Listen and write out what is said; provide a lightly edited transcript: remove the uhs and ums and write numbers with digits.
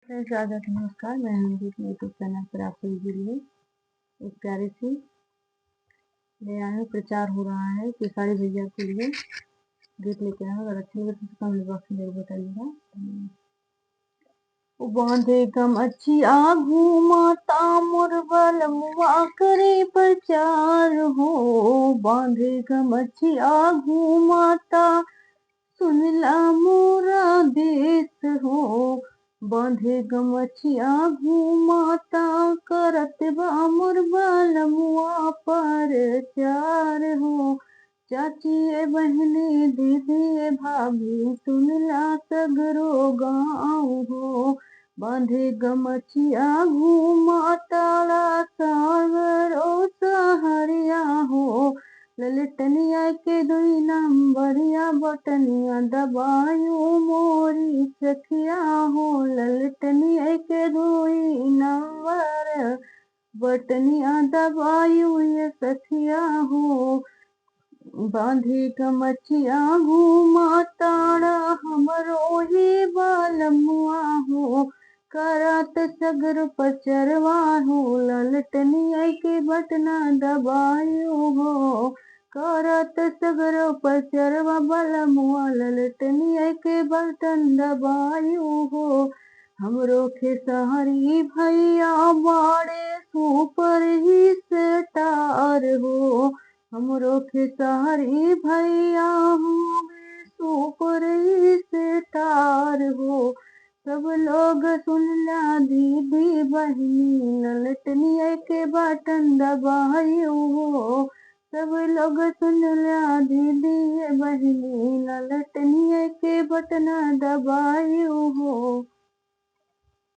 Friends आदाब नमस्कार। मैं हूँ यूट्यूब चैनल पर आप सभी के लिए एक प्यारी सी नया में प्रचार हो रहा है कि सारी भैया के लिए गीत लेके आए हैं। अगर अच्छे लगे तो कमेंट बॉक्स में जरूर बताइएगा। बांधे गम अच्छी आगू माता मोर बलमुआ करे प्रचार हो। बांधे गम अच्छी आगू माता सुनला मोरा देश हो। बांधे गमछिया घूमाता करत बा मोर बलमुआ पर चार हो। चाची ए बहनी दीदी ए भाभी सुनला सगरो गाँव हो। बांधे गमछिया घूमाता सागरो सहरिया हो। ललटनिया के दुई नंबरिया बटनिया दबायो मोरी सखिया हो। ललटनिया के दुई नंबर बटनिया दबायो ये सखिया हो। बांधी गमछिया घूमा ताड़ा हमरो ही बालमुआ हो। करत सगर पचरवा हो। ललटनिया के बटना दबायो हो। करत सगर पचरवा बलमुआ ललटनिया के बटन दबायो हो। हमरो खेसारी भैया बाड़े सुपर ही स्टार हो। हमरो खेसारी भैया होवे सुपर स्टार हो। सब लोग सुनला दीदी बहनी ललटनिया के बटन दबायो हो। सब लोग सुनला दीदी बहनी ललटनिया के बटन दबायो हो।